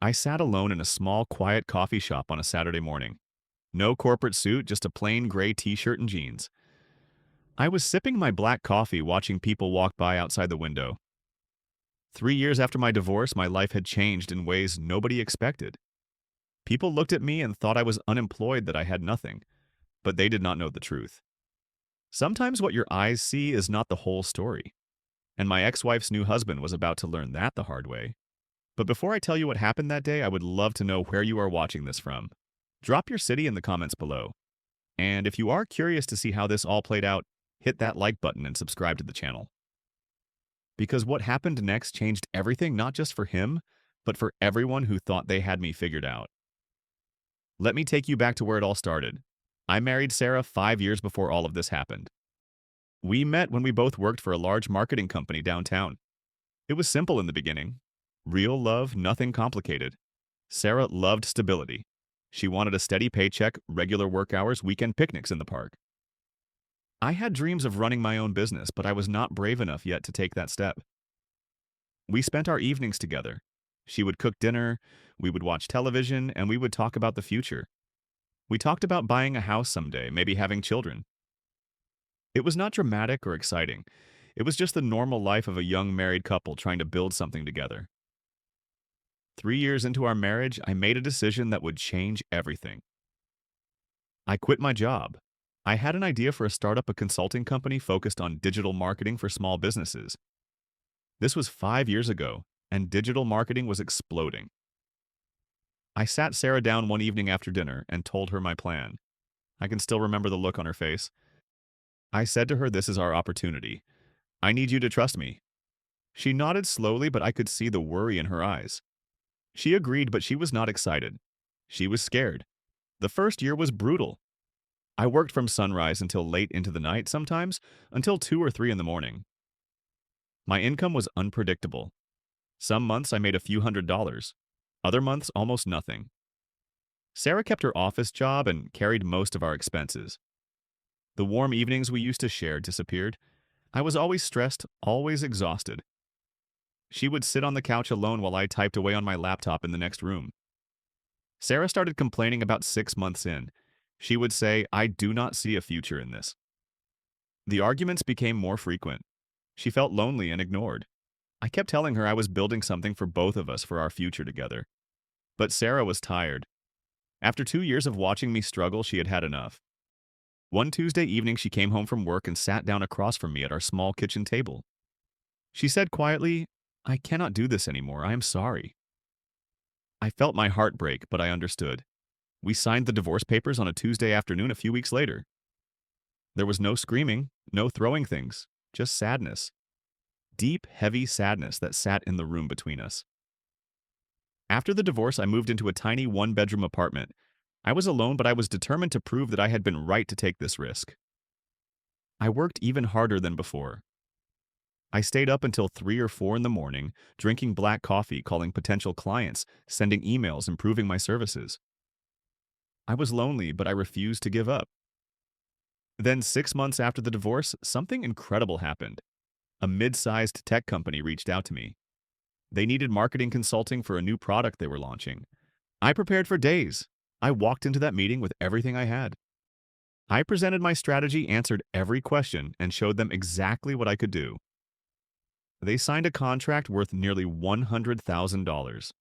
I sat alone in a small, quiet coffee shop on a Saturday morning. No corporate suit, just a plain gray t-shirt and jeans. I was sipping my black coffee watching people walk by outside the window. 3 years after my divorce, my life had changed in ways nobody expected. People looked at me and thought I was unemployed, that I had nothing, but they did not know the truth. Sometimes what your eyes see is not the whole story, and my ex-wife's new husband was about to learn that the hard way. But before I tell you what happened that day, I would love to know where you are watching this from. Drop your city in the comments below. And if you are curious to see how this all played out, hit that like button and subscribe to the channel. Because what happened next changed everything, not just for him, but for everyone who thought they had me figured out. Let me take you back to where it all started. I married Sarah 5 years before all of this happened. We met when we both worked for a large marketing company downtown. It was simple in the beginning. Real love, nothing complicated. Sarah loved stability. She wanted a steady paycheck, regular work hours, weekend picnics in the park. I had dreams of running my own business, but I was not brave enough yet to take that step. We spent our evenings together. She would cook dinner, we would watch television, and we would talk about the future. We talked about buying a house someday, maybe having children. It was not dramatic or exciting. It was just the normal life of a young married couple trying to build something together. 3 years into our marriage, I made a decision that would change everything. I quit my job. I had an idea for a consulting company focused on digital marketing for small businesses. This was 5 years ago, and digital marketing was exploding. I sat Sarah down one evening after dinner and told her my plan. I can still remember the look on her face. I said to her, "This is our opportunity. I need you to trust me." She nodded slowly, but I could see the worry in her eyes. She agreed, but she was not excited. She was scared. The first year was brutal. I worked from sunrise until late into the night, sometimes until 2 or 3 in the morning. My income was unpredictable. Some months I made a few $100s. Other months, almost nothing. Sarah kept her office job and carried most of our expenses. The warm evenings we used to share disappeared. I was always stressed, always exhausted. She would sit on the couch alone while I typed away on my laptop in the next room. Sarah started complaining about 6 months in. She would say, "I do not see a future in this." The arguments became more frequent. She felt lonely and ignored. I kept telling her I was building something for both of us, for our future together. But Sarah was tired. After 2 years of watching me struggle, she had had enough. One Tuesday evening, she came home from work and sat down across from me at our small kitchen table. She said quietly, "I cannot do this anymore. I am sorry." I felt my heart break, but I understood. We signed the divorce papers on a Tuesday afternoon a few weeks later. There was no screaming, no throwing things, just sadness. Deep, heavy sadness that sat in the room between us. After the divorce, I moved into a tiny one-bedroom apartment. I was alone, but I was determined to prove that I had been right to take this risk. I worked even harder than before. I stayed up until 3 or 4 in the morning, drinking black coffee, calling potential clients, sending emails, improving my services. I was lonely, but I refused to give up. Then 6 months after the divorce, something incredible happened. A mid-sized tech company reached out to me. They needed marketing consulting for a new product they were launching. I prepared for days. I walked into that meeting with everything I had. I presented my strategy, answered every question, and showed them exactly what I could do. They signed a contract worth nearly $100,000.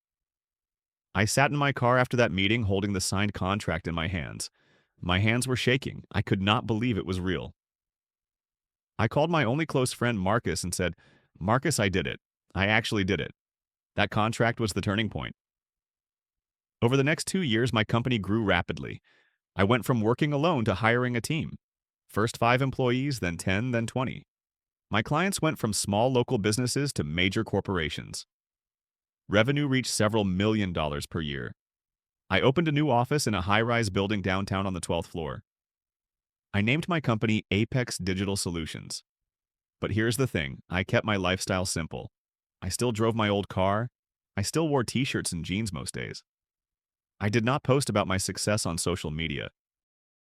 I sat in my car after that meeting holding the signed contract in my hands. My hands were shaking. I could not believe it was real. I called my only close friend, Marcus, and said, "Marcus, I did it. I actually did it." That contract was the turning point. Over the next 2 years, my company grew rapidly. I went from working alone to hiring a team. First 5 employees, then 10, then 20. My clients went from small local businesses to major corporations. Revenue reached several $1 million per year. I opened a new office in a high-rise building downtown on the 12th floor. I named my company Apex Digital Solutions. But here's the thing, I kept my lifestyle simple. I still drove my old car. I still wore t-shirts and jeans most days. I did not post about my success on social media.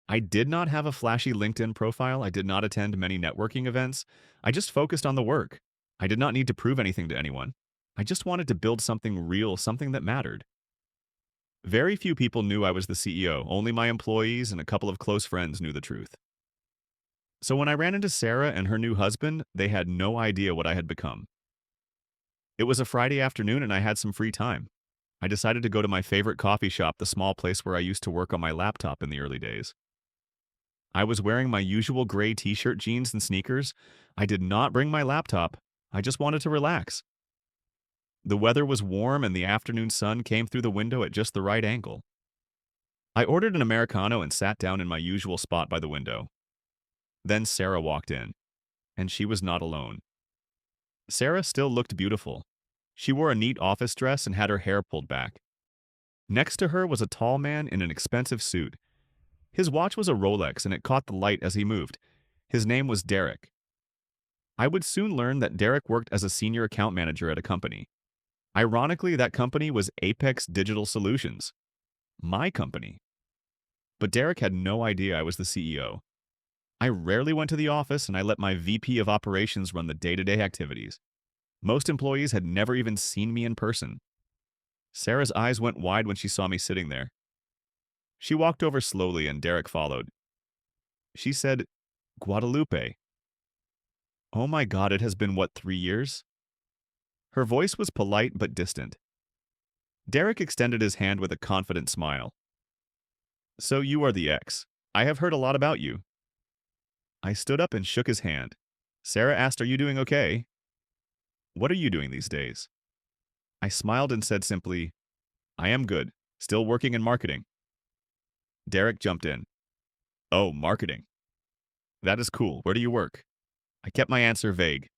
I did not have a flashy LinkedIn profile. I did not attend many networking events. I just focused on the work. I did not need to prove anything to anyone. I just wanted to build something real, something that mattered. Very few people knew I was the CEO, only my employees and a couple of close friends knew the truth. So when I ran into Sarah and her new husband, they had no idea what I had become. It was a Friday afternoon and I had some free time. I decided to go to my favorite coffee shop, the small place where I used to work on my laptop in the early days. I was wearing my usual gray t-shirt, jeans, and sneakers. I did not bring my laptop. I just wanted to relax. The weather was warm and the afternoon sun came through the window at just the right angle. I ordered an Americano and sat down in my usual spot by the window. Then Sarah walked in, and she was not alone. Sarah still looked beautiful. She wore a neat office dress and had her hair pulled back. Next to her was a tall man in an expensive suit. His watch was a Rolex and it caught the light as he moved. His name was Derek. I would soon learn that Derek worked as a senior account manager at a company. Ironically, that company was Apex Digital Solutions, my company. But Derek had no idea I was the CEO. I rarely went to the office and I let my VP of operations run the day-to-day activities. Most employees had never even seen me in person. Sarah's eyes went wide when she saw me sitting there. She walked over slowly and Derek followed. She said, "Guadalupe." Oh my God, it has been, what, 3 years? Her voice was polite but distant. Derek extended his hand with a confident smile. "So you are the ex. I have heard a lot about you." I stood up and shook his hand. Sarah asked, "Are you doing okay?" "What are you doing these days?" I smiled and said simply, "I am good. Still working in marketing." Derek jumped in. "Oh, marketing. That is cool. Where do you work?" I kept my answer vague.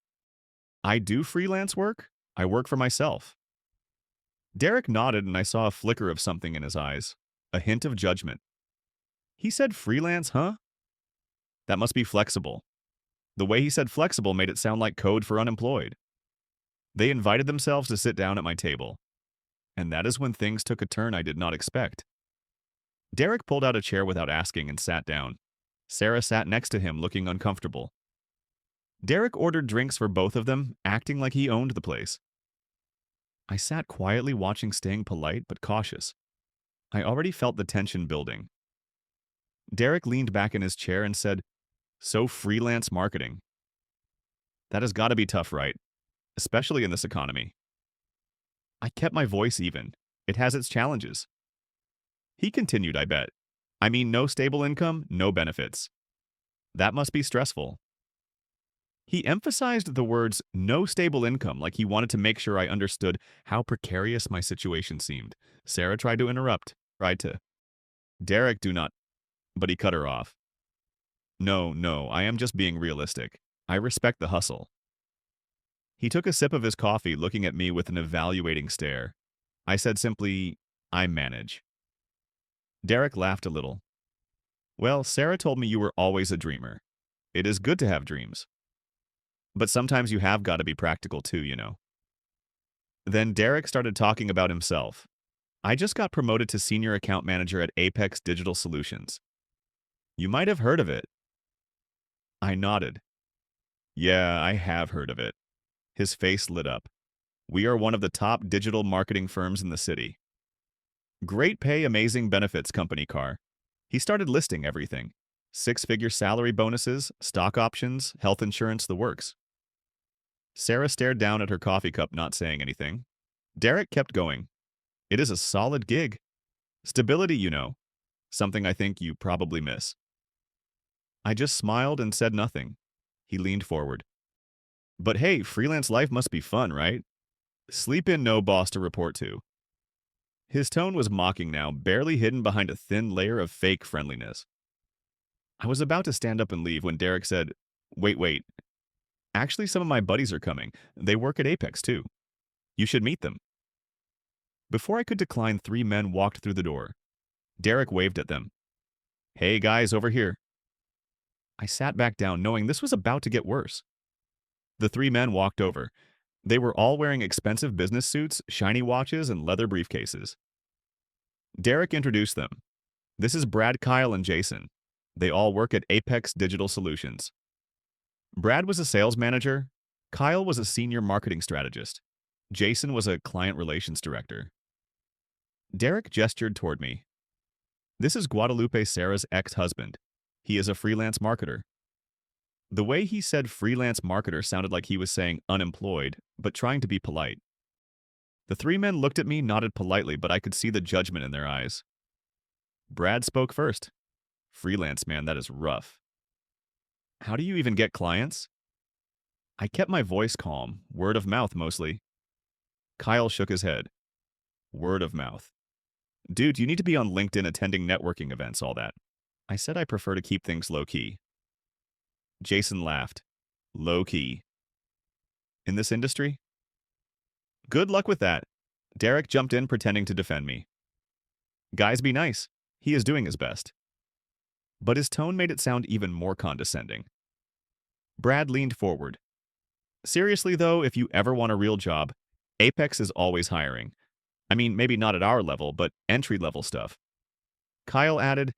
"I do freelance work. I work for myself." Derek nodded and I saw a flicker of something in his eyes, a hint of judgment. He said freelance, huh? That must be flexible. The way he said flexible made it sound like code for unemployed. They invited themselves to sit down at my table. And that is when things took a turn I did not expect. Derek pulled out a chair without asking and sat down. Sarah sat next to him, looking uncomfortable. Derek ordered drinks for both of them, acting like he owned the place. I sat quietly watching, staying polite but cautious. I already felt the tension building. Derek leaned back in his chair and said, "So freelance marketing. That has got to be tough, right? Especially in this economy." I kept my voice even. It has its challenges. He continued, "I bet. I mean, no stable income, no benefits. That must be stressful." He emphasized the words "no stable income" like he wanted to make sure I understood how precarious my situation seemed. Sarah tried to interrupt, Derek, do not, but he cut her off. No, I am just being realistic. I respect the hustle." He took a sip of his coffee, looking at me with an evaluating stare. I said simply, "I manage." Derek laughed a little. "Well, Sarah told me you were always a dreamer. It is good to have dreams. But sometimes you have got to be practical too, you know." Then Derek started talking about himself. "I just got promoted to senior account manager at Apex Digital Solutions. You might have heard of it." I nodded. "Yeah, I have heard of it." His face lit up. "We are one of the top digital marketing firms in the city. Great pay, amazing benefits, company car." He started listing everything. 6-figure salary bonuses, stock options, health insurance, the works. Sarah stared down at her coffee cup, not saying anything. Derek kept going. "It is a solid gig. Stability, you know. Something I think you probably miss." I just smiled and said nothing. He leaned forward. "But hey, freelance life must be fun, right? Sleep in, no boss to report to." His tone was mocking now, barely hidden behind a thin layer of fake friendliness. I was about to stand up and leave when Derek said, Wait. Actually, some of my buddies are coming. They work at Apex, too. You should meet them." Before I could decline, 3 men walked through the door. Derek waved at them. "Hey, guys, over here." I sat back down, knowing this was about to get worse. The 3 men walked over. They were all wearing expensive business suits, shiny watches, and leather briefcases. Derek introduced them. "This is Brad, Kyle, and Jason. They all work at Apex Digital Solutions." Brad was a sales manager. Kyle was a senior marketing strategist. Jason was a client relations director. Derek gestured toward me. This is Guadalupe Sarah's ex-husband. He is a freelance marketer. The way he said freelance marketer sounded like he was saying unemployed, but trying to be polite. The three men looked at me, nodded politely, but I could see the judgment in their eyes. Brad spoke first. Freelance, man, that is rough. How do you even get clients? I kept my voice calm, word of mouth mostly. Kyle shook his head. Word of mouth. Dude, you need to be on LinkedIn attending networking events, all that. I said I prefer to keep things low-key. Jason laughed. Low-key. In this industry? Good luck with that. Derek jumped in pretending to defend me. Guys, be nice. He is doing his best. But his tone made it sound even more condescending. Brad leaned forward. Seriously, though, if you ever want a real job, Apex is always hiring. I mean, maybe not at our level, but entry-level stuff. Kyle added,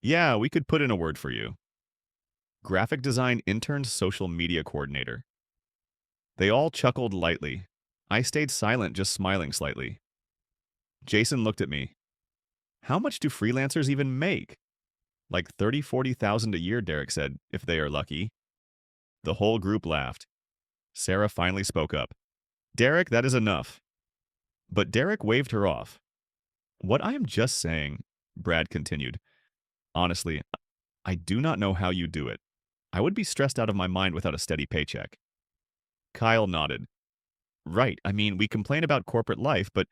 yeah, we could put in a word for you. Graphic design intern social media coordinator. They all chuckled lightly. I stayed silent, just smiling slightly. Jason looked at me. How much do freelancers even make? Like 40,000 a year, Derek said, if they are lucky. The whole group laughed. Sarah finally spoke up. Derek, that is enough. But Derek waved her off. What I am just saying, Brad continued. Honestly, I do not know how you do it. I would be stressed out of my mind without a steady paycheck. Kyle nodded. Right, I mean, we complain about corporate life, but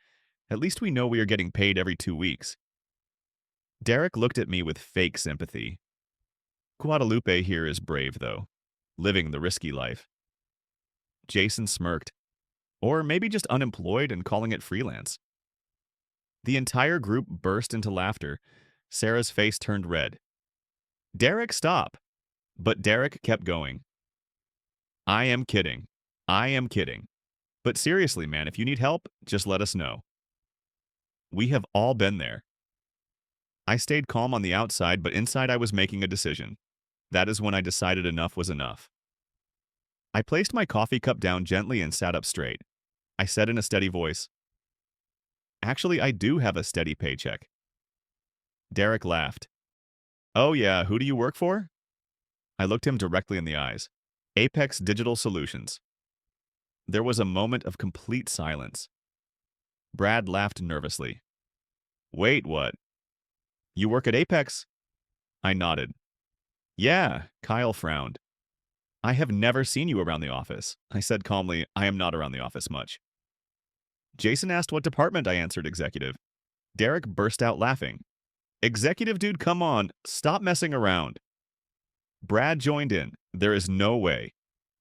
at least we know we are getting paid every 2 weeks. Derek looked at me with fake sympathy. Guadalupe here is brave, though, living the risky life. Jason smirked. Or maybe just unemployed and calling it freelance. The entire group burst into laughter. Sarah's face turned red. Derek, stop! But Derek kept going. I am kidding. I am kidding. But seriously, man, if you need help, just let us know. We have all been there. I stayed calm on the outside, but inside I was making a decision. That is when I decided enough was enough. I placed my coffee cup down gently and sat up straight. I said in a steady voice, actually, I do have a steady paycheck. Derek laughed. Oh yeah, who do you work for? I looked him directly in the eyes. Apex Digital Solutions. There was a moment of complete silence. Brad laughed nervously. Wait, what? You work at Apex? I nodded. Yeah, Kyle frowned. I have never seen you around the office. I said calmly, I am not around the office much. Jason asked what department. I answered executive. Derek burst out laughing. Executive, dude, come on. Stop messing around. Brad joined in. There is no way.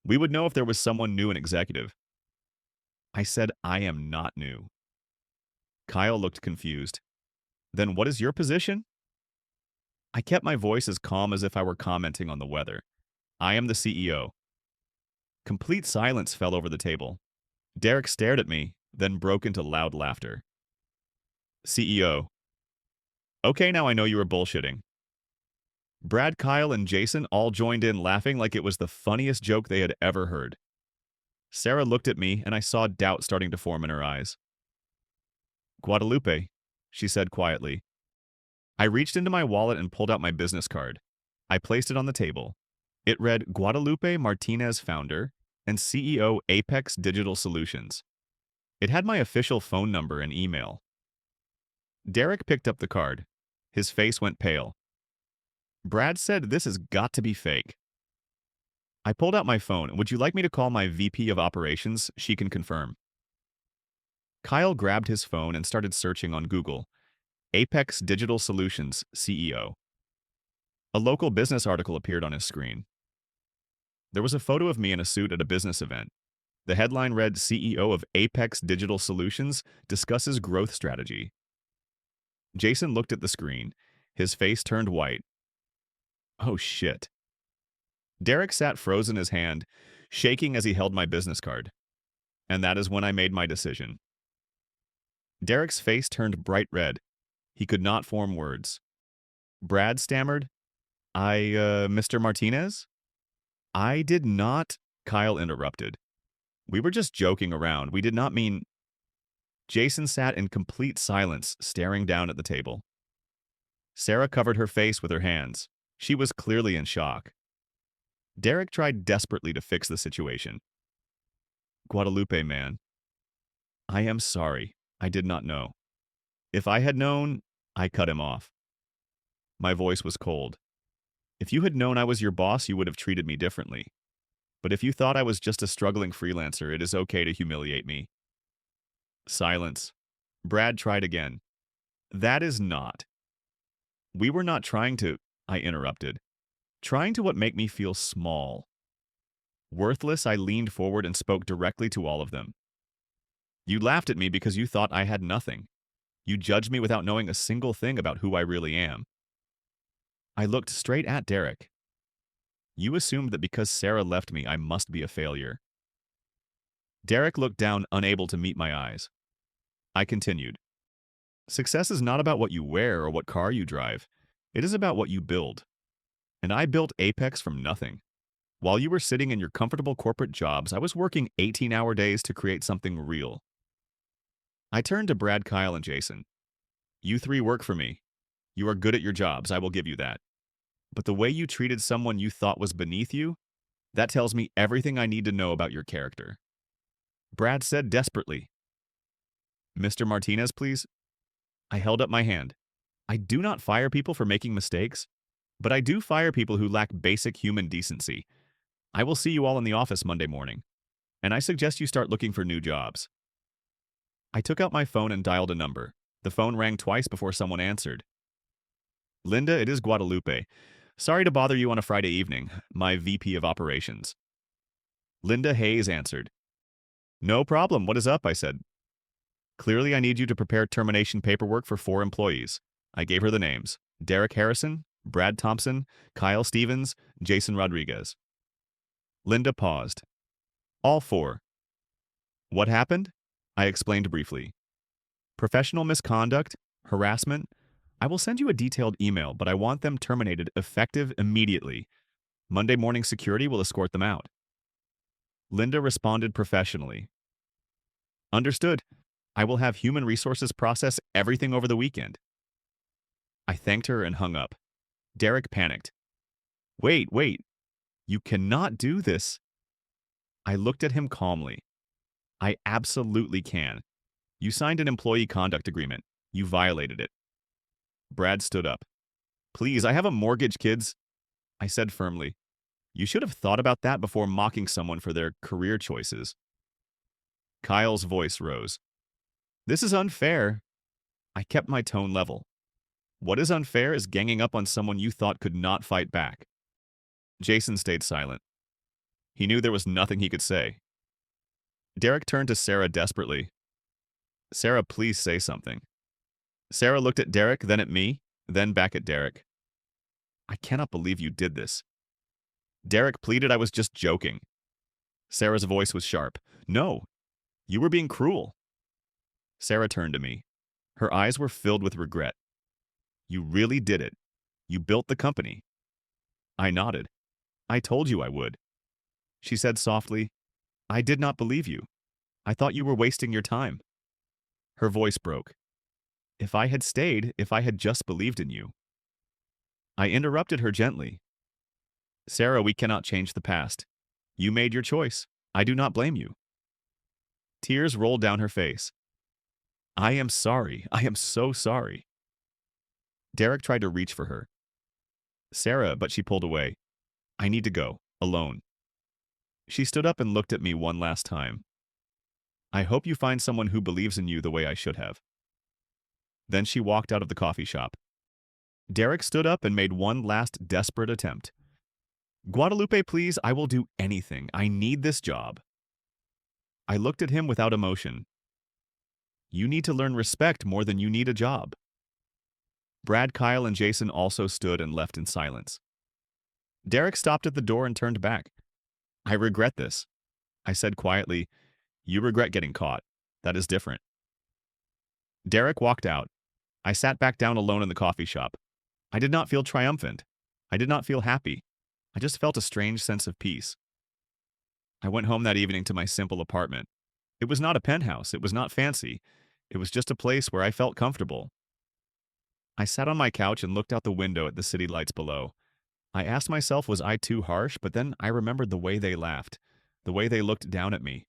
We would know if there was someone new in executive. I said, I am not new. Kyle looked confused. Then what is your position? I kept my voice as calm as if I were commenting on the weather. I am the CEO. Complete silence fell over the table. Derek stared at me, then broke into loud laughter. CEO. Okay, now I know you were bullshitting. Brad, Kyle, and Jason all joined in laughing like it was the funniest joke they had ever heard. Sarah looked at me, and I saw doubt starting to form in her eyes. Guadalupe, she said quietly. I reached into my wallet and pulled out my business card. I placed it on the table. It read Guadalupe Martinez, founder and CEO, Apex Digital Solutions. It had my official phone number and email. Derek picked up the card. His face went pale. Brad said this has got to be fake. I pulled out my phone. Would you like me to call my VP of operations? She can confirm. Kyle grabbed his phone and started searching on Google. Apex Digital Solutions, CEO. A local business article appeared on his screen. There was a photo of me in a suit at a business event. The headline read, CEO of Apex Digital Solutions discusses growth strategy. Jason looked at the screen. His face turned white. Oh shit. Derek sat frozen his hand, shaking as he held my business card. And that is when I made my decision. Derek's face turned bright red. He could not form words. Brad stammered, Mr. Martinez? I did not, Kyle interrupted. We were just joking around. We did not mean. Jason sat in complete silence, staring down at the table. Sarah covered her face with her hands. She was clearly in shock. Derek tried desperately to fix the situation. Guadalupe, man. I am sorry. I did not know. If I had known, I cut him off. My voice was cold. If you had known I was your boss, you would have treated me differently. But if you thought I was just a struggling freelancer, it is okay to humiliate me. Silence. Brad tried again. That is not. We were not trying to, I interrupted. Trying to what make me feel small. Worthless, I leaned forward and spoke directly to all of them. You laughed at me because you thought I had nothing. You judged me without knowing a single thing about who I really am. I looked straight at Derek. You assumed that because Sarah left me, I must be a failure. Derek looked down, unable to meet my eyes. I continued. Success is not about what you wear or what car you drive. It is about what you build. And I built Apex from nothing. While you were sitting in your comfortable corporate jobs, I was working 18-hour days to create something real. I turned to Brad, Kyle, and Jason. You three work for me. You are good at your jobs, I will give you that. But the way you treated someone you thought was beneath you, that tells me everything I need to know about your character. Brad said desperately. Mr. Martinez, please. I held up my hand. I do not fire people for making mistakes, but I do fire people who lack basic human decency. I will see you all in the office Monday morning, and I suggest you start looking for new jobs. I took out my phone and dialed a number. The phone rang twice before someone answered. Linda, it is Guadalupe. Sorry to bother you on a Friday evening, my VP of Operations. Linda Hayes answered. No problem, what is up, I said. Clearly, I need you to prepare termination paperwork for 4 employees. I gave her the names. Derek Harrison, Brad Thompson, Kyle Stevens, Jason Rodriguez. Linda paused. All 4. What happened? I explained briefly. Professional misconduct, harassment. I will send you a detailed email, but I want them terminated effective immediately. Monday morning security will escort them out. Linda responded professionally. Understood. I will have human resources process everything over the weekend. I thanked her and hung up. Derek panicked. Wait. You cannot do this. I looked at him calmly. I absolutely can. You signed an employee conduct agreement. You violated it. Brad stood up. Please, I have a mortgage, kids. I said firmly. You should have thought about that before mocking someone for their career choices. Kyle's voice rose. This is unfair. I kept my tone level. What is unfair is ganging up on someone you thought could not fight back. Jason stayed silent. He knew there was nothing he could say. Derek turned to Sarah desperately. Sarah, please say something. Sarah looked at Derek, then at me, then back at Derek. I cannot believe you did this. Derek pleaded I was just joking. Sarah's voice was sharp. No, you were being cruel. Sarah turned to me. Her eyes were filled with regret. You really did it. You built the company. I nodded. I told you I would. She said softly, I did not believe you. I thought you were wasting your time. Her voice broke. If I had stayed, if I had just believed in you. I interrupted her gently. Sarah, we cannot change the past. You made your choice. I do not blame you. Tears rolled down her face. I am sorry. I am so sorry. Derek tried to reach for her. Sarah, but she pulled away. I need to go, alone. She stood up and looked at me one last time. I hope you find someone who believes in you the way I should have. Then she walked out of the coffee shop. Derek stood up and made one last desperate attempt. Guadalupe, please, I will do anything. I need this job. I looked at him without emotion. You need to learn respect more than you need a job. Brad, Kyle, and Jason also stood and left in silence. Derek stopped at the door and turned back. I regret this. I said quietly, you regret getting caught. That is different. Derek walked out. I sat back down alone in the coffee shop. I did not feel triumphant. I did not feel happy. I just felt a strange sense of peace. I went home that evening to my simple apartment. It was not a penthouse, it was not fancy. It was just a place where I felt comfortable. I sat on my couch and looked out the window at the city lights below. I asked myself, was I too harsh? But then I remembered the way they laughed, the way they looked down at me.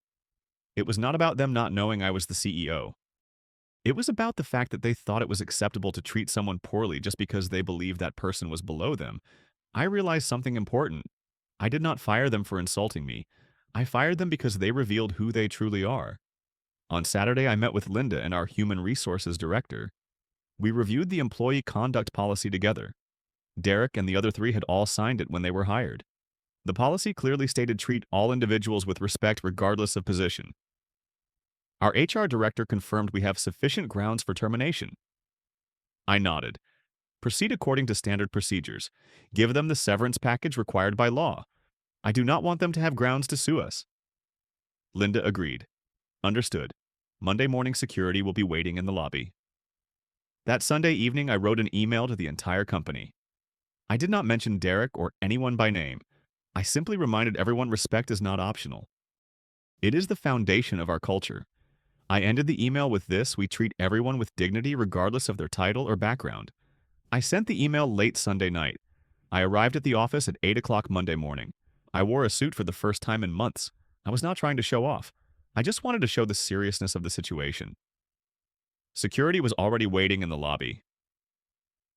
It was not about them not knowing I was the CEO. It was about the fact that they thought it was acceptable to treat someone poorly just because they believed that person was below them. I realized something important. I did not fire them for insulting me. I fired them because they revealed who they truly are. On Saturday, I met with Linda and our human resources director. We reviewed the employee conduct policy together. Derek and the other three had all signed it when they were hired. The policy clearly stated treat all individuals with respect regardless of position. Our HR director confirmed we have sufficient grounds for termination. I nodded. Proceed according to standard procedures. Give them the severance package required by law. I do not want them to have grounds to sue us. Linda agreed. Understood. Monday morning security will be waiting in the lobby. That Sunday evening, I wrote an email to the entire company. I did not mention Derek or anyone by name. I simply reminded everyone respect is not optional. It is the foundation of our culture. I ended the email with this: we treat everyone with dignity regardless of their title or background. I sent the email late Sunday night. I arrived at the office at 8 o'clock Monday morning. I wore a suit for the first time in months. I was not trying to show off. I just wanted to show the seriousness of the situation. Security was already waiting in the lobby.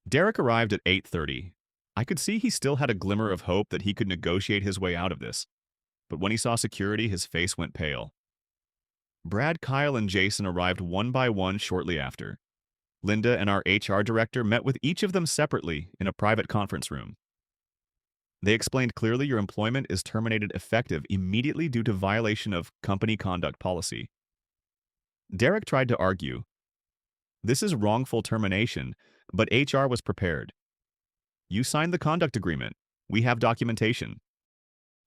Derek arrived at 8:30. I could see he still had a glimmer of hope that he could negotiate his way out of this. But when he saw security, his face went pale. Brad, Kyle, and Jason arrived one by one shortly after. Linda and our HR director met with each of them separately in a private conference room. They explained clearly your employment is terminated effective immediately due to violation of company conduct policy. Derek tried to argue. This is wrongful termination, but HR was prepared. You signed the conduct agreement. We have documentation.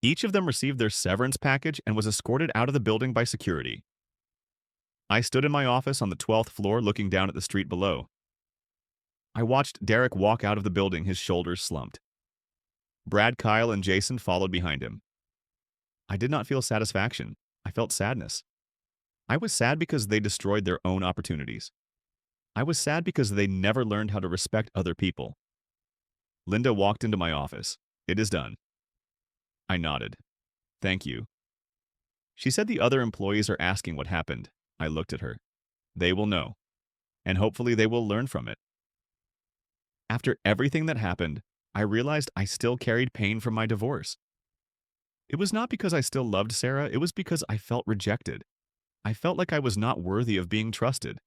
Each of them received their severance package and was escorted out of the building by security. I stood in my office on the 12th floor looking down at the street below. I watched Derek walk out of the building, his shoulders slumped. Brad, Kyle, and Jason followed behind him. I did not feel satisfaction. I felt sadness. I was sad because they destroyed their own opportunities. I was sad because they never learned how to respect other people. Linda walked into my office. It is done. I nodded. Thank you. She said the other employees are asking what happened. I looked at her. They will know. And hopefully they will learn from it. After everything that happened, I realized I still carried pain from my divorce. It was not because I still loved Sarah, it was because I felt rejected. I felt like I was not worthy of being trusted.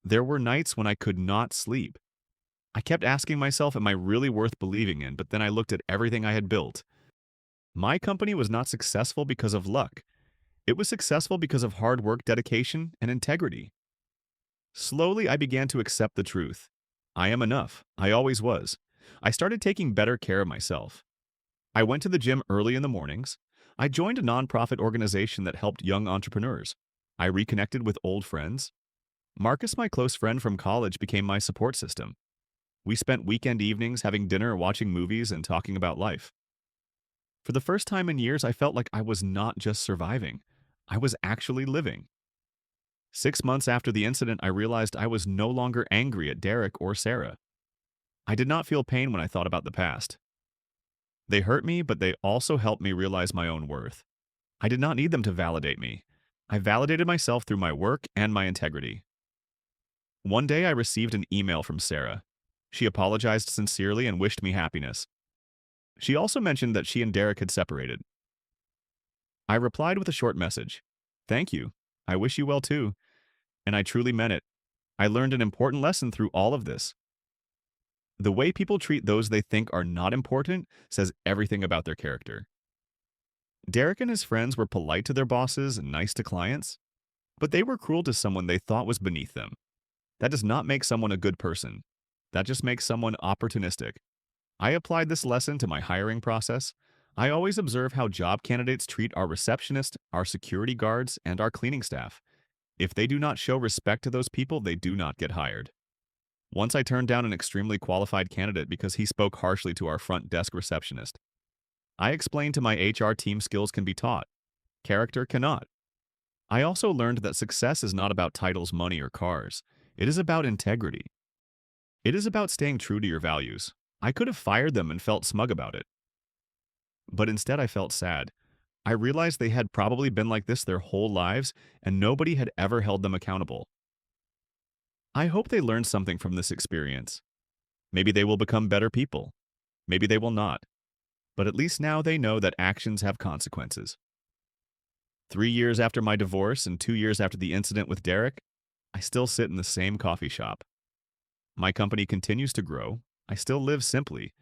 There were nights when I could not sleep. I kept asking myself, am I really worth believing in? But then I looked at everything I had built. My company was not successful because of luck. It was successful because of hard work, dedication, and integrity. Slowly, I began to accept the truth. I am enough. I always was. I started taking better care of myself. I went to the gym early in the mornings. I joined a nonprofit organization that helped young entrepreneurs. I reconnected with old friends. Marcus, my close friend from college, became my support system. We spent weekend evenings having dinner, watching movies, and talking about life. For the first time in years, I felt like I was not just surviving. I was actually living. 6 months after the incident, I realized I was no longer angry at Derek or Sarah. I did not feel pain when I thought about the past. They hurt me, but they also helped me realize my own worth. I did not need them to validate me. I validated myself through my work and my integrity. One day, I received an email from Sarah. She apologized sincerely and wished me happiness. She also mentioned that she and Derek had separated. I replied with a short message. Thank you. I wish you well too. And I truly meant it. I learned an important lesson through all of this. The way people treat those they think are not important says everything about their character. Derek and his friends were polite to their bosses and nice to clients, but they were cruel to someone they thought was beneath them. That does not make someone a good person. That just makes someone opportunistic. I applied this lesson to my hiring process. I always observe how job candidates treat our receptionist, our security guards, and our cleaning staff. If they do not show respect to those people, they do not get hired. Once I turned down an extremely qualified candidate because he spoke harshly to our front desk receptionist. I explained to my HR team skills can be taught. Character cannot. I also learned that success is not about titles, money, or cars. It is about integrity. It is about staying true to your values. I could have fired them and felt smug about it, but instead I felt sad. I realized they had probably been like this their whole lives, and nobody had ever held them accountable. I hope they learned something from this experience. Maybe they will become better people. Maybe they will not. But at least now they know that actions have consequences. 3 years after my divorce and 2 years after the incident with Derek, I still sit in the same coffee shop. My company continues to grow. I still live simply.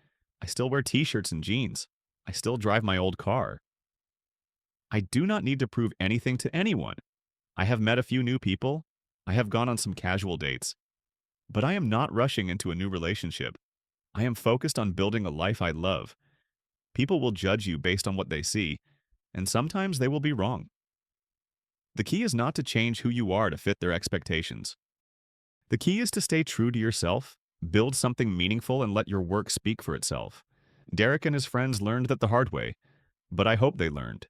I still wear t-shirts and jeans. I still drive my old car. I do not need to prove anything to anyone. I have met a few new people. I have gone on some casual dates. But I am not rushing into a new relationship. I am focused on building a life I love. People will judge you based on what they see, and sometimes they will be wrong. The key is not to change who you are to fit their expectations. The key is to stay true to yourself, build something meaningful, and let your work speak for itself. Derek and his friends learned that the hard way, but I hope they learned.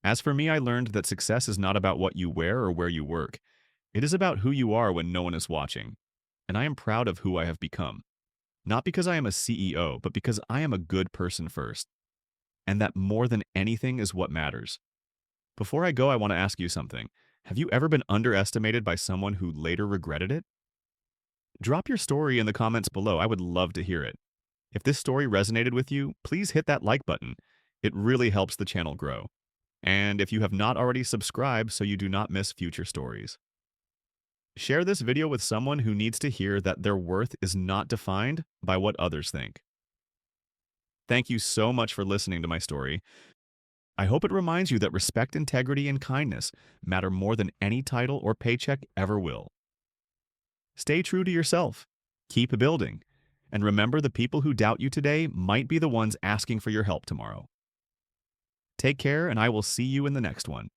As for me, I learned that success is not about what you wear or where you work. It is about who you are when no one is watching. And I am proud of who I have become. Not because I am a CEO, but because I am a good person first. And that more than anything is what matters. Before I go, I want to ask you something. Have you ever been underestimated by someone who later regretted it? Drop your story in the comments below. I would love to hear it. If this story resonated with you, please hit that like button. It really helps the channel grow. And if you have not already subscribed so you do not miss future stories. Share this video with someone who needs to hear that their worth is not defined by what others think. Thank you so much for listening to my story. I hope it reminds you that respect, integrity, and kindness matter more than any title or paycheck ever will. Stay true to yourself. Keep building. And remember, the people who doubt you today might be the ones asking for your help tomorrow. Take care, and I will see you in the next one.